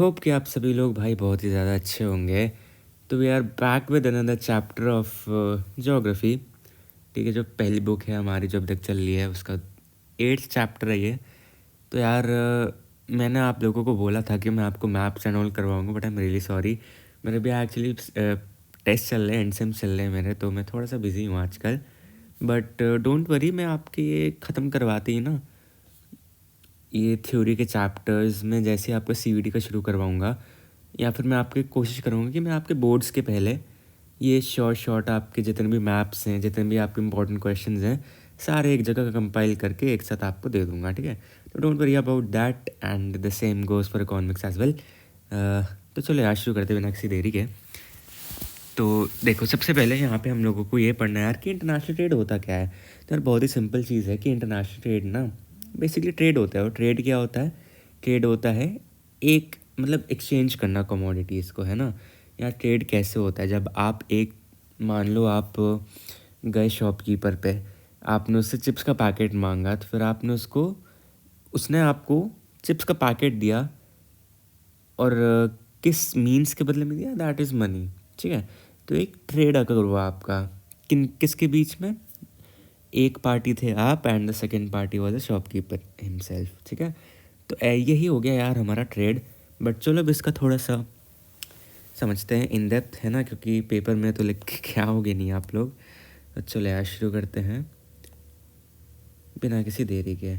Hope कि आप सभी लोग भाई बहुत ही ज़्यादा अच्छे होंगे। तो we are back with another chapter of geography. ठीक है, जो पहली बुक है हमारी जो अब तक चल रही है उसका 8th चैप्टर है ये। तो यार मैंने आप लोगों को बोला था कि मैं आपको मैप्स एंड ऑल करवाऊंगा, but I am really sorry. मेरे भी एक्चुअली टेस्ट चल रहे हैं, एंड चल रहे हैं मेरे, तो मैं थोड़ा सा बिजी हूँ आजकल। बट डोंट वरी, मैं आपके ये ख़त्म करवाती ही ना ये थ्योरी के चैप्टर्स में, जैसे आपका सीवीटी का शुरू करवाऊंगा, या फिर मैं आपकी कोशिश करूँगा कि मैं आपके बोर्ड्स के पहले ये शॉर्ट आपके जितने भी मैप्स हैं, जितने भी आपके इंपॉर्टेंट क्वेश्चंस हैं, सारे एक जगह कंपाइल करके एक साथ आपको दे दूंगा। ठीक है, तो don't worry about that, and the same goes for economics as well. तो चलो यार शुरू करते बिना किसी देरी के। तो देखो, सबसे पहले यहाँ पे हम लोगों को ये पढ़ना है यार कि इंटरनेशनल ट्रेड होता क्या है। तो यार बहुत ही सिंपल चीज़ है कि इंटरनेशनल ट्रेड ना बेसिकली ट्रेड होता है। और ट्रेड क्या होता है? ट्रेड होता है एक मतलब एक्सचेंज करना कमोडिटीज़ को, है ना। यार ट्रेड कैसे होता है? जब आप एक, मान लो आप गए शॉपकीपर पे, आपने उससे चिप्स का पैकेट मांगा, तो फिर आपने उसने आपको चिप्स का पैकेट दिया, और किस मीन्स के बदले में दिया? That is money. ठीक है, तो एक ट्रेड अगर हुआ आपका किसके बीच में? एक पार्टी थे आप, and the second party was the shopkeeper himself. ठीक है, तो यही हो गया यार हमारा ट्रेड। बट चलो अब इसका थोड़ा सा समझते हैं इन डेप्थ, है ना, क्योंकि पेपर में तो लिख के क्या होगे नहीं आप लोग। तो चलो यार शुरू करते हैं बिना किसी देरी के।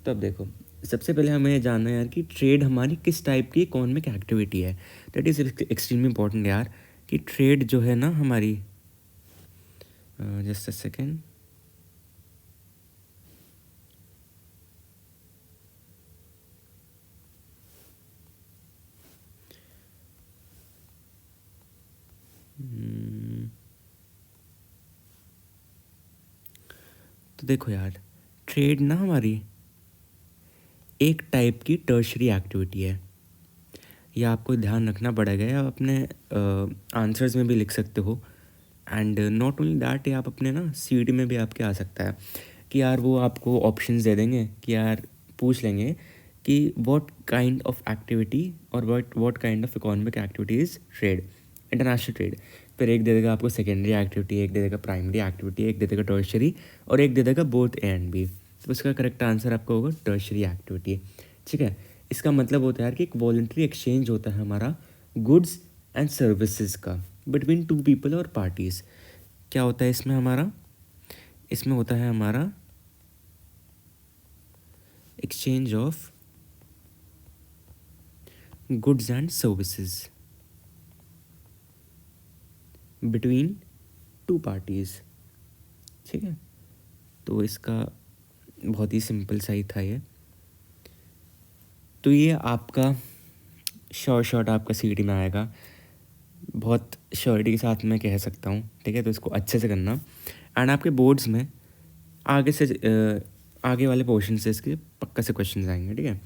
तो अब देखो, सबसे पहले हमें ये जानना है यार कि ट्रेड हमारी किस टाइप की इकोनॉमिक एक्टिविटी है। दैट इज़ एक्सट्रीमली इंपॉर्टेंट यार, कि ट्रेड जो है ना हमारी, जस्ट अ सेकेंड, तो देखो यार, ट्रेड ना हमारी एक टाइप की टर्शरी एक्टिविटी है। ये आपको ध्यान रखना पड़ेगा, या आप अपने आंसर्स में भी लिख सकते हो। एंड नॉट ओनली दैट, ये आप अपने ना सीडी में भी आपके आ सकता है कि यार वो आपको ऑप्शंस दे देंगे कि यार पूछ लेंगे कि व्हाट काइंड ऑफ एक्टिविटी और what kind of economic activity is trade, international trade. फिर एक दे देगा आपको सेकेंडरी एक्टिविटी, एक दे देगा प्राइमरी एक्टिविटी, एक दे देगा टर्शरी, और एक दे देगा बोथ ए एंड बी। तो उसका करेक्ट आंसर आपका होगा टर्शरी एक्टिविटी। ठीक है, इसका मतलब होता है यार कि एक वॉलंटरी एक्सचेंज होता है हमारा गुड्स एंड सर्विसेज का बिटवीन टू पीपल और पार्टीज़। क्या होता है इसमें हमारा? इसमें होता है हमारा exchange of goods and services between two parties. ठीक है, तो इसका बहुत ही सिंपल सा ही था ये। तो ये आपका शॉर्ट आपका सीडी में आएगा, बहुत श्योरिटी के साथ मैं कह सकता हूँ। ठीक है, तो इसको अच्छे से करना। एंड आपके बोर्ड्स में आगे से आगे वाले पोर्शन से इसके पक्का से क्वेश्चन आएंगे। ठीक है,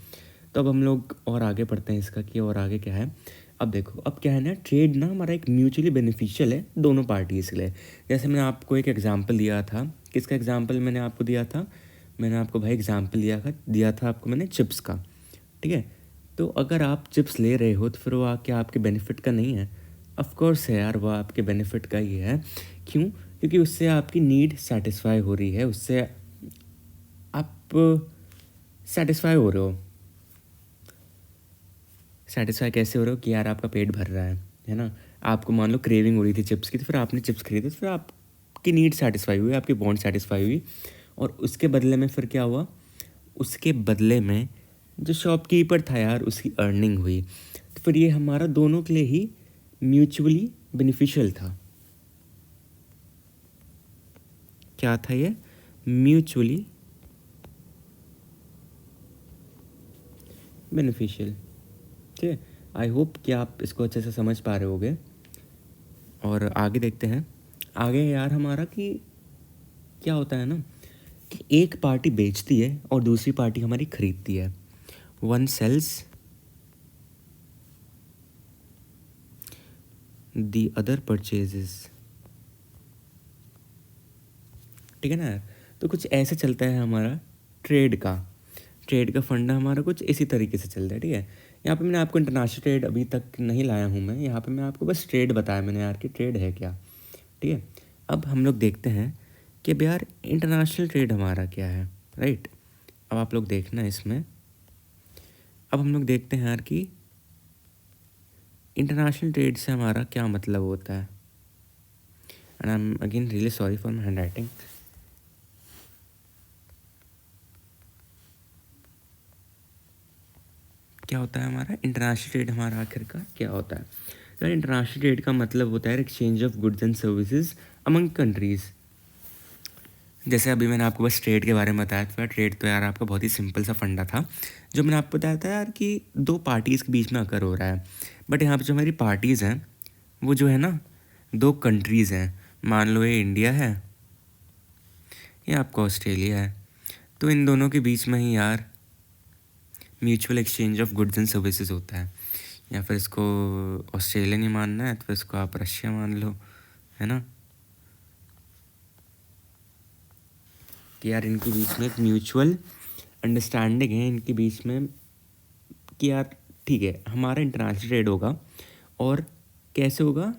तो अब हम लोग और आगे पढ़ते हैं इसका कि और आगे क्या है। अब देखो, अब क्या है ना, ट्रेड ना हमारा एक म्यूचुअली बेनिफिशियल है दोनों पार्टीज़ के लिए। जैसे मैंने आपको एक एग्जांपल दिया था, किसका एग्जांपल मैंने आपको दिया था? मैंने आपको भाई एग्जांपल दिया था आपको मैंने चिप्स का। ठीक है, तो अगर आप चिप्स ले रहे हो तो फिर वो क्या आपके बेनिफिट का नहीं है? ऑफ कोर्स है यार, वो आपके बेनिफिट का ही है। क्यों? क्योंकि उससे आपकी नीड सेटिस्फाई हो रही है, उससे आप सेटिस्फाई हो रहे हो। सेटिस्फाई कैसे हो रहे हो? कि यार आपका पेट भर रहा है ना। आपको मान लो क्रेविंग हो रही थी चिप्स की, तो फिर आपने चिप्स खरीदे, तो फिर आपकी नीड सेटिस्फाई हुई, आपकी वांट सेटिस्फाई हुई। और उसके बदले में फिर क्या हुआ? उसके बदले में जो शॉपकीपर था यार, उसकी अर्निंग हुई। तो फिर ये हमारा दोनों के लिए ही म्यूचुअली बेनिफिशियल था। क्या था ये? Mutually beneficial. ठीक है, आई होप कि आप इसको अच्छे से समझ पा रहे होगे। और आगे देखते हैं। आगे यार हमारा कि क्या होता है ना, कि एक पार्टी बेचती है और दूसरी पार्टी हमारी खरीदती है। One sales, the other purchases. ठीक है ना यार, तो कुछ ऐसे चलता है हमारा ट्रेड का फंडा हमारा कुछ इसी तरीके से चलता है। ठीक है, यहाँ पे मैंने आपको इंटरनेशनल ट्रेड अभी तक नहीं लाया हूँ मैं, यहाँ पे मैं आपको बस ट्रेड बताया मैंने यार कि ट्रेड है क्या, ठीक है। अब हम लोग देखते हैं कि अब यार इंटरनेशनल ट्रेड हमारा क्या है, राइट। अब आप लोग देखना इसमें, अब हम लोग देखते हैं यार कि इंटरनेशनल ट्रेड से हमारा क्या मतलब होता है। And I am again really sorry for my hand writing. क्या होता है हमारा इंटरनेशनल ट्रेड, हमारा आखिरकार क्या होता है। तो इंटरनेशनल ट्रेड का मतलब होता है exchange of goods and services among countries. जैसे अभी मैंने आपको बस ट्रेड के बारे में बताया था, ट्रेड तो यार आपका बहुत ही सिंपल सा फंडा था जो मैंने आपको बताया था यार कि दो पार्टीज़ के बीच में अकर हो रहा है। बट यहाँ पे जो हमारी पार्टीज़ हैं वो जो है ना दो कंट्रीज़ हैं। मान लो ये इंडिया है, ये आपका ऑस्ट्रेलिया है, तो इन दोनों के बीच में ही यार mutual exchange of goods and services होता है। या फिर इसको ऑस्ट्रेलिया नहीं मानना है तो फिर इसको आप रशिया मान लो, है ना, कि यार इनके बीच में एक म्यूचुअल अंडरस्टैंडिंग है इनके बीच में कि यार ठीक है हमारा इंटरनेशनल ट्रेड होगा, और कैसे होगा,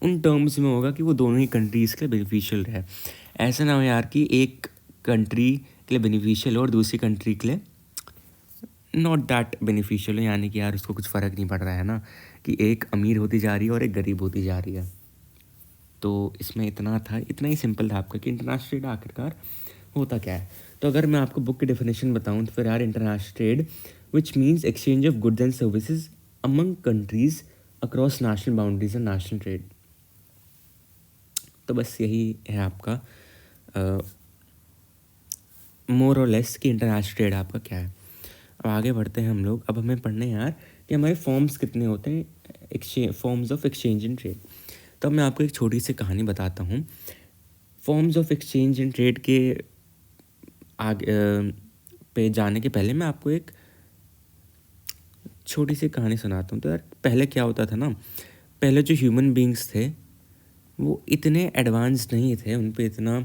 उन टर्म्स में होगा कि वो दोनों ही कंट्रीज़ के लिए बेनिफिशियल रहे। ऐसा ना हो यार कि एक कंट्री के लिए बेनिफिशियल हो और दूसरी कंट्री के लिए नॉट दैट बेनिफिशियल हो, यानी कि यार उसको कुछ फ़र्क नहीं पड़ रहा है ना, कि एक अमीर होती जा रही है और एक गरीब होती जा रही है। तो इसमें इतना था, इतना ही सिंपल था आपका कि इंटरनेशनल ट्रेड आखिरकार होता क्या है। तो अगर मैं आपको बुक की डेफिनेशन बताऊं तो फिर यार international trade which means exchange of goods and services among countries across national boundaries and national trade. तो बस यही है आपका मोर और लेस कि इंटरनेशनल ट्रेड आपका क्या है। अब आगे बढ़ते हैं हम लोग। अब हमें पढ़ने हैं यार कि हमारे फॉर्म्स कितने होते हैं, forms of exchange and trade. तो अब मैं आपको एक छोटी सी कहानी बताता हूँ। Forms of exchange and trade के आगे पे जाने के पहले मैं आपको एक छोटी सी कहानी सुनाता हूँ। तो यार पहले क्या होता था ना, पहले जो ह्यूमन बींग्स थे वो इतने एडवांस नहीं थे, उन पे इतना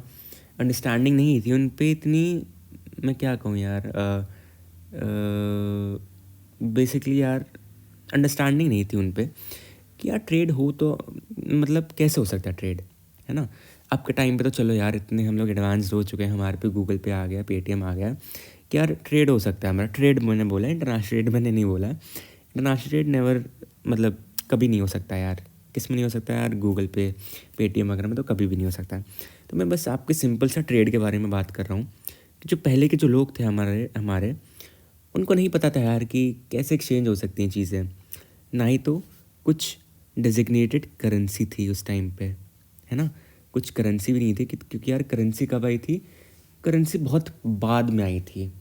अंडरस्टैंडिंग नहीं थी, उन पे इतनी, मैं क्या कहूँ यार, बेसिकली यार अंडरस्टैंडिंग नहीं थी उन पे कि यार ट्रेड हो तो मतलब कैसे हो सकता है ट्रेड, है ना। अब के टाइम पे तो चलो यार इतने हम लोग एडवांस हो चुके हैं, हमारे पे गूगल पे आ गया, पेटीएम आ गया, कि यार ट्रेड हो सकता है हमारा। ट्रेड मैंने बोला है, इंटरनेशनल ट्रेड मैंने नहीं बोला है। इंटरनेशनल ट्रेड नेवर, मतलब कभी नहीं हो सकता यार। किस में नहीं हो सकता यार, गूगल पे, पेटीएम वगैरह में तो कभी भी नहीं हो सकता। तो मैं बस आपके सिंपल सा ट्रेड के बारे में बात कर रहा हूँ कि जो पहले के जो लोग थे हमारे हमारे उनको नहीं पता था यार कि कैसे एक्सचेंज हो सकती हैं चीज़ें। ना ही तो कुछ डेजिग्नेटेड करेंसी थी उस टाइम पे, है ना, कुछ करेंसी भी नहीं थी क्योंकि यार करेंसी कब आई थी, करेंसी बहुत बाद में आई थी।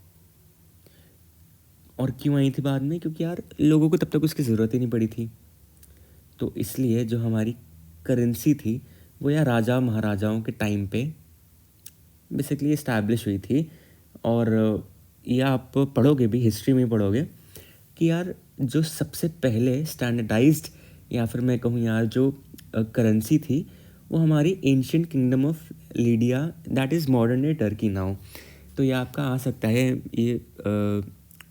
और क्यों आई थी बाद में, क्योंकि यार लोगों को तब तक उसकी ज़रूरत ही नहीं पड़ी थी। तो इसलिए जो हमारी करेंसी थी वो यार राजा महाराजाओं के टाइम पे बेसिकली इस्टेब्लिश हुई थी। और ये आप पढ़ोगे भी, हिस्ट्री में पढ़ोगे कि यार जो सबसे पहले स्टैंडर्डाइज्ड, या फिर मैं कहूँ यार जो करेंसी थी वो हमारी ancient kingdom of Lydia, that is modern day Turkey now. तो ये आपका आ सकता है, ये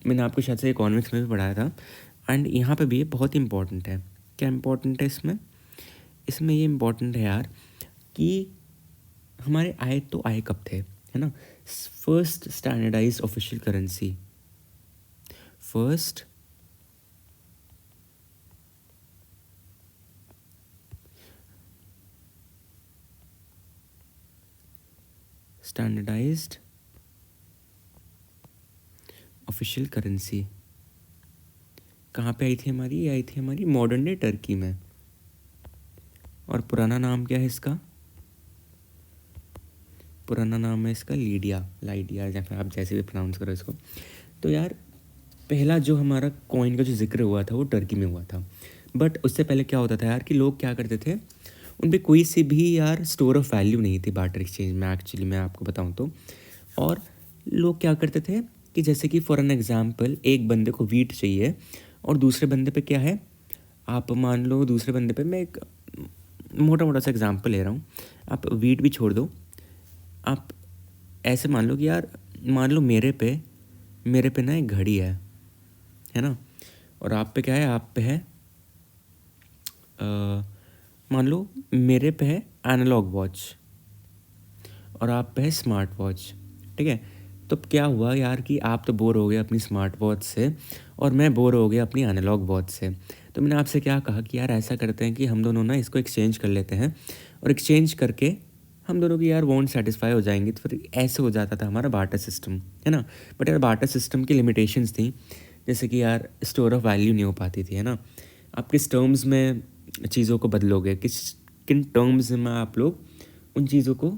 मैंने आपको शायद से इकोनॉमिक्स में भी पढ़ाया था। एंड यहाँ पे भी ये बहुत इंपॉर्टेंट है। क्या इंपॉर्टेंट है इसमें, इसमें ये इम्पॉर्टेंट है यार कि हमारे आए तो आए कब थे, है ना। First standardise official currency, first standardised official currency कहाँ पे आई थी हमारी, ये आई थी हमारी मॉडर्न डे टर्की में। और पुराना नाम क्या है इसका, पुराना नाम है इसका लीडिया, लाइडिया, या फिर आप जैसे भी प्रोनाउंस करो इसको। तो यार पहला जो हमारा कॉइन का जो जिक्र हुआ था वो टर्की में हुआ था। बट उससे पहले क्या होता था यार कि लोग क्या करते थे, उन पर कोई सी भी यार स्टोर ऑफ वैल्यू नहीं थी बार्टर एक्सचेंज में, एक्चुअली मैं आपको बताऊँ तो। और लोग क्या करते थे कि जैसे कि फॉर एन एग्ज़ाम्पल एक बंदे को वीट चाहिए और दूसरे बंदे पे क्या है, आप मान लो दूसरे बंदे पे, मैं एक मोटा मोटा सा एग्जांपल ले रहा हूँ, आप वीट भी छोड़ दो, आप ऐसे मान लो कि यार मान लो मेरे पे ना एक घड़ी है ना, और आप पे क्या है, आप पे है मान लो मेरे पे है एनालॉग वॉच और आप पे है स्मार्ट वॉच, ठीक है। तो अब क्या हुआ यार कि आप तो बोर हो गए अपनी स्मार्ट वॉच से और मैं बोर हो गया अपनी एनालॉग वॉच से। तो मैंने आपसे क्या कहा कि यार ऐसा करते हैं कि हम दोनों ना इसको एक्सचेंज कर लेते हैं और एक्सचेंज करके हम दोनों की यार वांट सेटिस्फाई हो जाएंगी। तो फिर ऐसे हो जाता था हमारा बार्टर सिस्टम, है ना। बट यार बार्टर सिस्टम की लिमिटेशंस थी, जैसे कि यार स्टोर ऑफ वैल्यू नहीं हो पाती थी, है ना। आप किस टर्म्स में चीज़ों को बदलोगे, किन टर्म्स में आप लोग उन चीज़ों को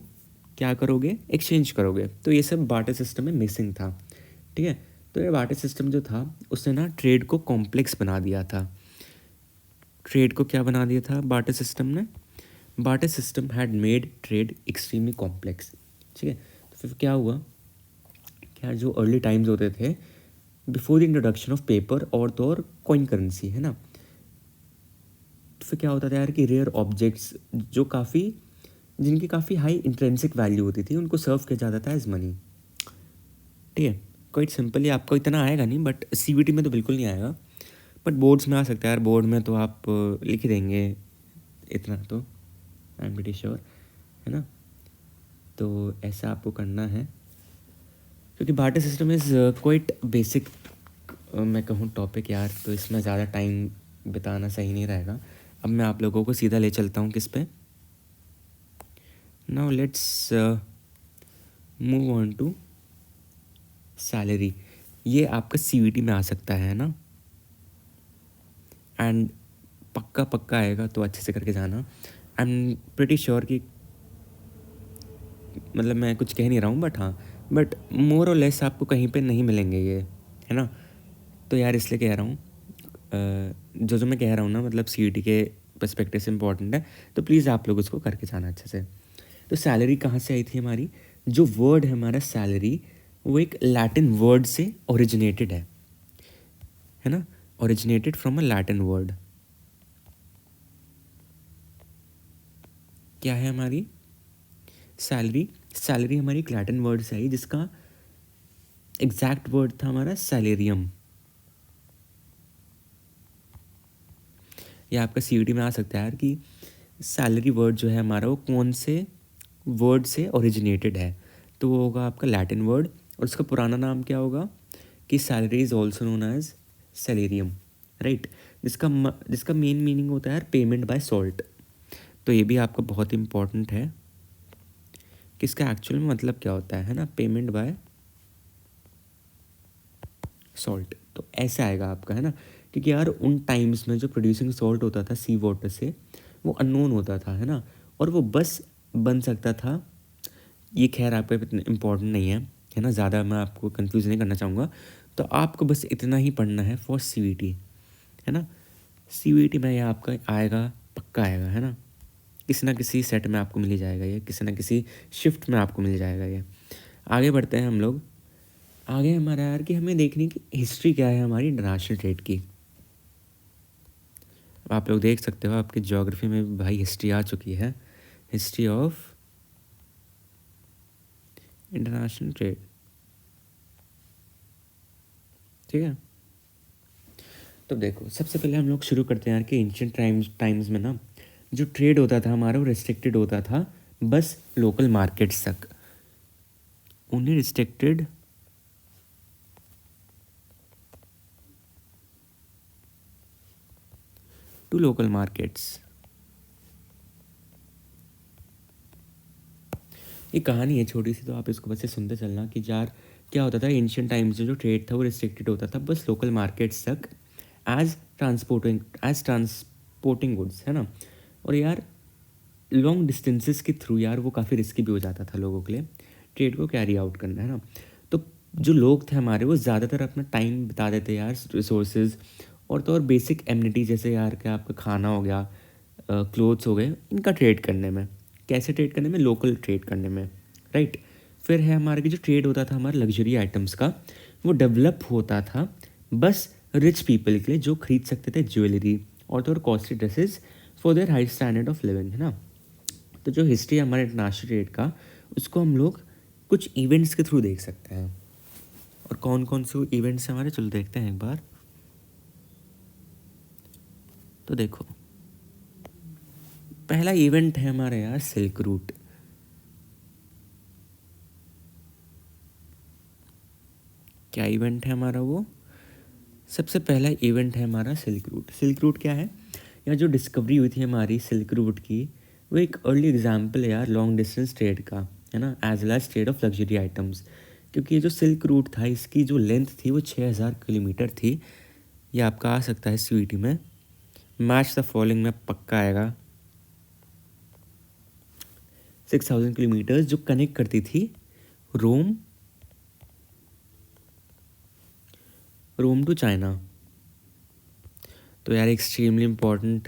क्या करोगे, एक्सचेंज करोगे। तो ये सब बार्टर सिस्टम में मिसिंग था, ठीक है। तो ये बार्टर सिस्टम जो था उसने ना ट्रेड को कॉम्प्लेक्स बना दिया था। ट्रेड को क्या बना दिया था बार्टर सिस्टम ने, barter system had made trade extremely complex, ठीक है। तो फिर क्या हुआ, क्या जो अर्ली टाइम्स होते थे before the introduction of paper और तो और कॉइन करेंसी, है ना। तो फिर क्या होता था यार कि रेयर ऑब्जेक्ट्स जो काफ़ी जिनकी काफ़ी हाई इंट्रेंसिक वैल्यू होती थी उनको सर्व किया जाता था एज मनी, ठीक है। क्वाइट सिंपल, ये आपको इतना आएगा नहीं, बट सीवीटी में तो बिल्कुल नहीं आएगा, बट बोर्ड्स में आ सकता है यार। बोर्ड में तो आप लिख ही देंगे इतना, तो आई एम प्रीटी श्योर, है ना। तो ऐसा आपको करना है, क्योंकि barter system is quite basic मैं कहूँ टॉपिक यार, तो इसमें ज़्यादा टाइम बिताना सही नहीं रहेगा। अब मैं आप लोगों को सीधा ले चलता हूँ किस पे, now let's move on to salary. ये आपका सीवीटी में आ सकता है ना, एंड पक्का पक्का आएगा, तो अच्छे से करके जाना। आई एम प्रिटी श्योर कि मतलब मैं कुछ कह नहीं रहा हूँ, बट हाँ, बट मोर और लेस आपको कहीं पे नहीं मिलेंगे ये, है ना। तो यार इसलिए कह रहा हूँ जो जो मैं कह रहा हूँ ना, मतलब सीईटी के पर्सपेक्टिव से इम्पॉर्टेंट है, तो प्लीज़ आप लोग उसको करके जाना अच्छे से। तो सैलरी कहाँ से आई थी हमारी, जो वर्ड है हमारा सैलरी वो एक लैटिन वर्ड से ओरिजिनेटेड है ना, originated from a Latin word. क्या है हमारी सैलरी, सैलरी हमारी एक लैटिन वर्ड से आई जिसका एग्जैक्ट वर्ड था हमारा सैलेरियम। यह आपका सीईटी में आ सकता है यार कि सैलरी वर्ड जो है हमारा वो कौन से वर्ड से ओरिजिनेटेड है, तो वो होगा आपका लैटिन वर्ड, और उसका पुराना नाम क्या होगा कि salary is also known as salarium, right. जिसका मेन मीनिंग होता है यार पेमेंट बाय सॉल्ट। तो ये भी आपका बहुत इंपॉर्टेंट है कि इसका एक्चुअल में मतलब क्या होता है ना, पेमेंट बाय सॉल्ट। तो ऐसे आएगा आपका, है ना। क्योंकि यार उन टाइम्स में जो प्रोड्यूसिंग सॉल्ट होता था सी वाटर से वो अननोन होता था, है ना, और वो बस बन सकता था, ये खैर आपका इतना इम्पोर्टेंट नहीं है ना, ज़्यादा मैं आपको कंफ्यूज नहीं करना चाहूँगा। तो आपको बस इतना ही पढ़ना है फॉर सीवीटी, है ना। सीवीटी में ये आपका आएगा, पक्का आएगा, है ना। किसी ना किसी सेट में आपको मिल ही जाएगा ये, किसी ना किसी शिफ्ट में आपको मिल जाएगा ये। आगे बढ़ते हैं हम लोग। आगे हमारा यार कि हमें देखने की हिस्ट्री क्या है हमारी इंटरनेशनल ट्रेड की। आप लोग देख सकते हो आपकी ज्योग्राफी में भी भाई हिस्ट्री आ चुकी है, हिस्ट्री ऑफ इंटरनेशनल ट्रेड, ठीक है। तो देखो सबसे पहले हम लोग शुरू करते हैं यार कि एंशिएंट टाइम्स में ना जो ट्रेड होता था हमारा वो रिस्ट्रिक्टेड होता था बस लोकल मार्केट्स तक, only restricted to local markets. ये कहानी है छोटी सी, तो आप इसको बस से सुनते चलना कि यार क्या होता था एंशिएंट टाइम्स में जो ट्रेड था वो रिस्ट्रिक्टेड होता था बस लोकल मार्केट्स तक एज ट्रांसपोर्टिंग गुड्स, है ना। और यार लॉन्ग डिस्टेंसेस के थ्रू यार वो काफ़ी रिस्की भी हो जाता था लोगों के लिए ट्रेड को कैरी आउट करना, है ना। तो जो लोग थे हमारे वो ज़्यादातर अपना टाइम बिता देते यार रिसोर्सेज और तो और बेसिक एमिनिटी जैसे यार क्या आपका खाना हो गया, क्लोथ्स हो गए, इनका ट्रेड करने में। कैसे ट्रेड करने में, लोकल ट्रेड करने में, राइट। फिर है हमारे की जो ट्रेड होता था हमारे लग्जरी आइटम्स का, वो डेवलप होता था बस रिच पीपल के लिए जो खरीद सकते थे ज्वेलरी और तो और costly dresses for their high standard of living, है ना। तो जो हिस्ट्री है हमारे इंटरनेशनल ट्रेड का उसको हम लोग कुछ इवेंट्स के थ्रू देख सकते हैं। और कौन कौन से इवेंट्स हमारे, चलो देखते हैं एक बार। तो देखो पहला इवेंट है हमारा यार सिल्क रूट। क्या इवेंट है हमारा वो? सबसे पहला इवेंट है हमारा सिल्क रूट। सिल्क रूट क्या है? यहाँ जो डिस्कवरी हुई थी हमारी सिल्क रूट की, वो एक अर्ली एग्जाम्पल है यार लॉन्ग डिस्टेंस ट्रेड का, है ना, as well as trade of luxury items. क्योंकि ये जो सिल्क रूट था इसकी जो लेंथ थी वो 6000 किलोमीटर थी। ये आपका आ सकता है सीईटी में, मैच द फॉलोइंग में पक्का आएगा। 6000 किलोमीटर जो कनेक्ट करती थी रोम टू चाइना। तो यार एक्सट्रीमली इम्पॉर्टेंट,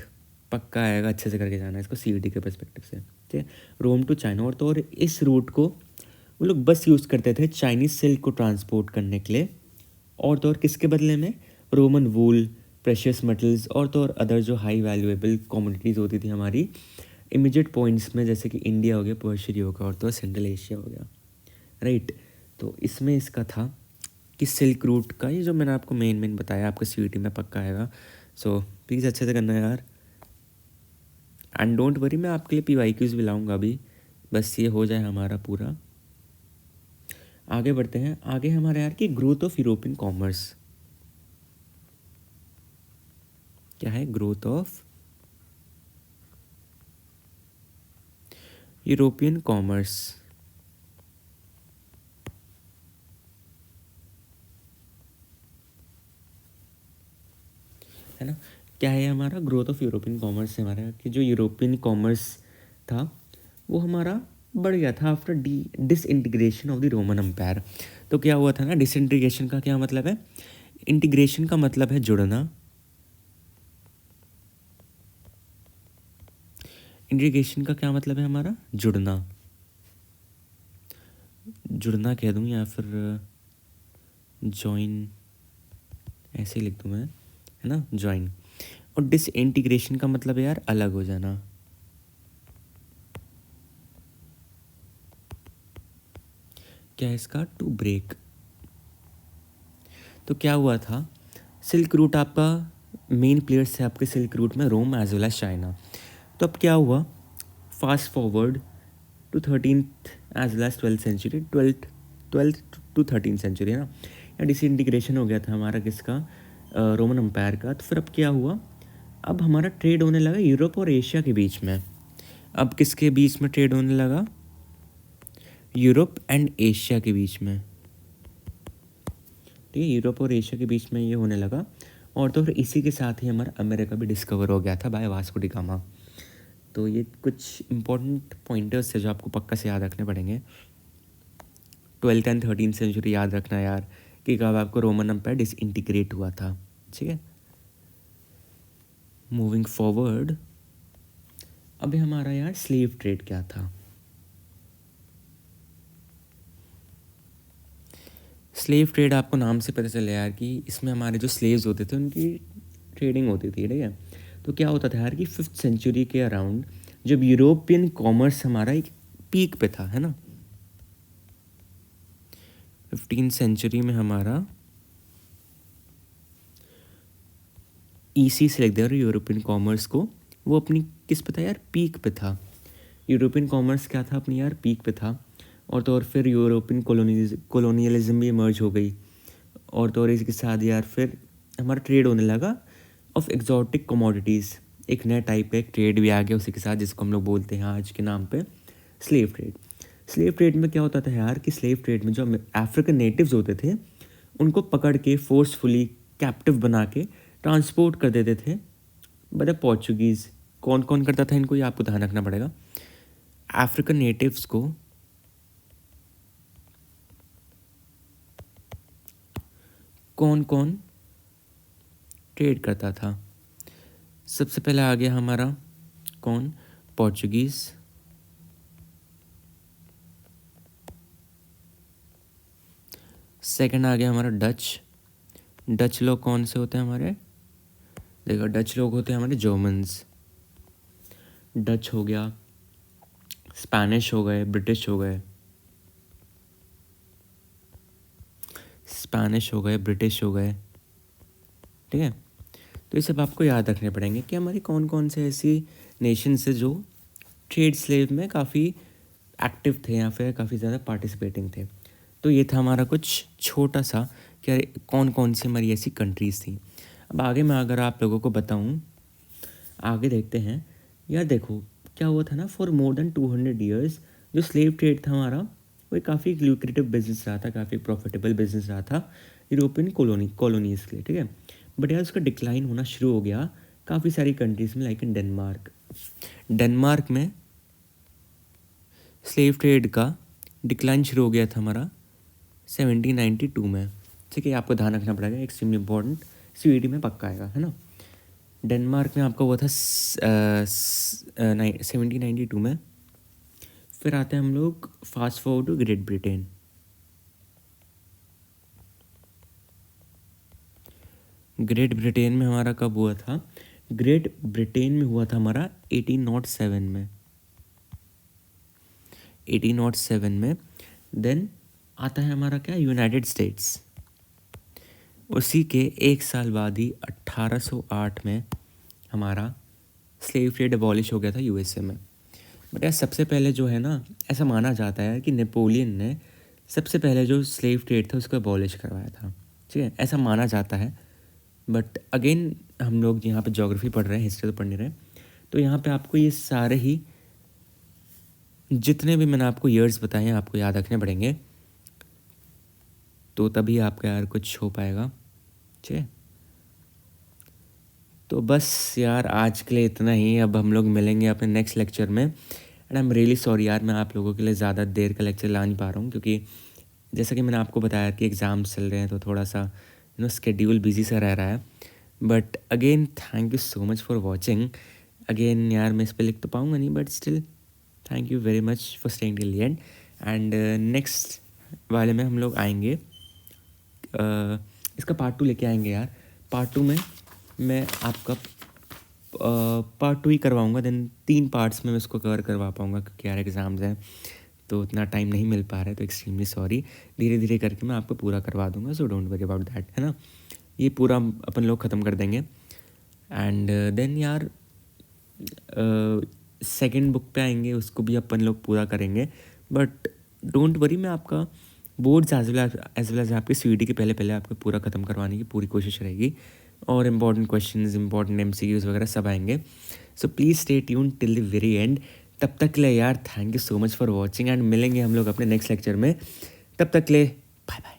पक्का आएगा, अच्छे से करके जाना है इसको सीईटी के पर्सपेक्टिव से, ठीक है। रोम टू चाइना। और इस रूट को वो लोग बस यूज़ करते थे चाइनीज सिल्क को ट्रांसपोर्ट करने के लिए, और तो और किसके बदले में? रोमन वूल, प्रेशियस मेटल्स और तो और अदर जो हाई वैल्यूएबल कमोडिटीज़ होती थी हमारी इमीडिएट पॉइंट्स में, जैसे कि इंडिया हो गया, पर्शिया हो गया और तो सेंट्रल एशिया हो गया, राइट। तो इसमें इसका था कि सिल्क रूट का ये जो मैंने आपको मेन बताया आपको सीईटी में पक्का आएगा। सो प्लीज़ अच्छे से करना यार, एंड डोंट वरी, मैं आपके लिए पीवाईक्यूज भी लाऊंगा अभी, बस ये हो जाए हमारा पूरा। आगे बढ़ते हैं। आगे हमारे यार की ग्रोथ ऑफ यूरोपियन कॉमर्स। क्या है? ग्रोथ ऑफ यूरोपियन कॉमर्स, है ना। क्या है हमारा ग्रोथ ऑफ यूरोपियन कॉमर्स? हमारा कि जो यूरोपियन कॉमर्स था वो हमारा बढ़ गया था after disintegration of the Roman Empire. तो क्या हुआ था ना, डिसइंटीग्रेशन का क्या मतलब है? इंटीग्रेशन का मतलब है जुड़ना, इंटीग्रेशन का क्या मतलब है हमारा? जुड़ना। जुड़ना कह दूँ या फिर जॉइन, ऐसे ही लिख दूँ मैं, है ना, जॉइन। और डिसइंटीग्रेशन का मतलब है यार अलग हो जाना। क्या है इसका? To break. तो क्या हुआ था, सिल्क रूट आपका मेन प्लेयर्स है आपके सिल्क रूट में Rome as well as China. तो अब क्या हुआ, fast forward to 13th as well as 12th century, twelfth to 13th century, है ना। या डिसइंटीग्रेशन हो गया था हमारा किसका? रोमन एम्पायर का। तो फिर अब क्या हुआ, अब हमारा ट्रेड होने लगा यूरोप और एशिया के बीच में। अब किसके बीच में ट्रेड होने लगा? यूरोप एंड एशिया के बीच में, ठीक है, यूरोप और एशिया के बीच में ये होने लगा। और तो फिर इसी के साथ ही हमारा अमेरिका भी डिस्कवर हो गया था बाय वास्को डी गामा। तो ये कुछ इंपॉर्टेंट पॉइंटर्स है जो आपको पक्का से याद रखने पड़ेंगे। 12th एंड 13th सेंचुरी याद रखना यार, कि कब आपको रोमन एम्पायर डिसइंटीग्रेट हुआ था, ठीक है। मूविंग फॉरवर्ड, अभी हमारा यार स्लेव ट्रेड क्या था? स्लेव ट्रेड आपको नाम से पता चला यार कि इसमें हमारे जो स्लेव्स होते थे उनकी ट्रेडिंग होती थी, ठीक है। तो क्या होता था यार कि 5th सेंचुरी के अराउंड जब यूरोपियन कॉमर्स हमारा एक पीक पे था, है ना, 15th सेंचुरी में हमारा ईसी से लिख दे रहे यूरोपियन कॉमर्स को, वो अपनी किस पे था यार? पीक पे था। यूरोपियन कॉमर्स क्या था अपनी यार? पीक पे था। और तो और फिर यूरोपियन कॉलोनियलिज्म भी इमर्ज हो गई। और तो और इसके साथ यार फिर हमारा ट्रेड होने लगा ऑफ एग्जॉटिक कमोडिटीज़, एक नया टाइप का एक ट्रेड भी आ गया उसी के साथ, जिसको हम लोग बोलते हैं आज के नाम पे स्लेव ट्रेड। स्लेव ट्रेड में क्या होता था यार कि स्लेव ट्रेड में जो अफ्रीकन नेटिव्स होते थे उनको पकड़ के फोर्सफुली कैप्टिव बना के ट्रांसपोर्ट कर देते थे बाय द पोर्चुगीज़। कौन कौन करता था इनको, ये आपको ध्यान रखना पड़ेगा। अफ्रीकन नेटिव्स को कौन कौन ट्रेड करता था? सबसे पहले आ गया हमारा कौन? पोर्चुगीज़। सेकंड आ गया हमारा डच। डच लोग कौन से होते हैं हमारे? देखो डच लोग होते हैं हमारे जर्मन्स। डच हो गया, स्पेनिश हो गए, ब्रिटिश हो गए, स्पेनिश हो गए, ब्रिटिश हो गए, ठीक है। तो ये सब आपको याद रखने पड़ेंगे कि हमारी कौन कौन से ऐसी नेशंस है जो ट्रेड स्लेव में काफ़ी एक्टिव थे या फिर काफ़ी ज़्यादा पार्टिसिपेटिंग थे। तो ये था हमारा कुछ छोटा सा कि कौन कौन सी हमारी ऐसी कंट्रीज़ थी। अब आगे मैं अगर आप लोगों को बताऊँ, आगे देखते हैं। यार देखो क्या हुआ था ना, फॉर मोर देन 200 ईयर्स जो स्लेव ट्रेड था हमारा, वो काफ़ी ल्यूक्रेटिव बिजनेस रहा था, काफ़ी प्रॉफिटेबल बिजनेस रहा था यूरोपियन कॉलोनीज़ के लिए, ठीक है। बट यार उसका डिक्लाइन होना शुरू हो गया काफ़ी सारी कंट्रीज़ में, लाइक इन डेनमार्क में स्लेव ट्रेड का डिक्लाइन शुरू हो गया था हमारा 1792 में, ठीक है। आपको ध्यान रखना पड़ेगा, एक्सट्रीमली इंपॉर्टेंट, सीईटी में पक्का आएगा, है ना। डेनमार्क में आपका हुआ था 1792 में। फिर आते हैं हम लोग fast forward to Great Britain. Great Britain में हमारा कब हुआ था? ग्रेट ब्रिटेन में हुआ था हमारा 1807 में, 1807 में। देन आता है हमारा क्या, यूनाइटेड स्टेट्स। उसी के एक साल बाद ही 1808 में हमारा स्लेव ट्रेड अबॉलिश हो गया था यूएसए में। बट यार सबसे पहले जो है ना, ऐसा माना जाता है कि नेपोलियन ने सबसे पहले जो स्लेव ट्रेड था उसको अबॉलिश करवाया था, ठीक है, ऐसा माना जाता है। बट अगेन हम लोग यहाँ पे ज्योग्राफी पढ़ रहे हैं, हिस्ट्री तो पढ़ नहीं रहे, तो यहाँ पे आपको ये सारे ही जितने भी मैंने आपको ईयर्स बताए हैं आपको याद रखने पड़ेंगे, तो तभी आपका यार कुछ हो पाएगा, ठीक है। तो बस यार आज के लिए इतना ही। अब हम लोग मिलेंगे अपने नेक्स्ट लेक्चर में। And I am really sorry यार, मैं आप लोगों के लिए ज़्यादा देर का लेक्चर ला नहीं पा रहा हूँ, क्योंकि जैसा कि मैंने आपको बताया कि एग्ज़ाम्स चल रहे हैं, तो थोड़ा सा स्केड्यूल बिजी सा रह रहा है। But again thank you so much for watching. Again यार मैं इस पर लिख तो पाऊँगा नहीं, but still thank you very much for staying till the end. And next वाले में हम लोग आएंगे, इसका पार्ट 2 लेके आएंगे यार। पार्ट 2 में मैं आपका पार्ट 2 ही करवाऊँगा, देन 3 पार्ट्स में मैं इसको कवर करवा पाऊँगा, क्योंकि यार एग्ज़ाम्स हैं तो उतना टाइम नहीं मिल पा रहा है, तो एक्सट्रीमली सॉरी। धीरे धीरे करके मैं आपको पूरा करवा दूँगा, so don't worry about that, है ना। ये पूरा अपन लोग ख़त्म कर देंगे। एंड देन यार सेकंड बुक पे आएंगे, उसको भी अपन लोग पूरा करेंगे। बट डोंट वरी, मैं आपका बोर्ड्स एज वेल एज आपके सीईटी के पहले पहले आपको पूरा ख़त्म करवाने की पूरी कोशिश रहेगी, और इम्पॉर्टेंट क्वेश्चंस, इंपॉर्टेंट एमसीक्यूज़ वगैरह सब आएंगे। So please stay tune till the very and. तब तक के लिए यार thank you so much for watching, and मिलेंगे हम लोग अपने नेक्स्ट लेक्चर में। तब तक के लिए बाय बाय।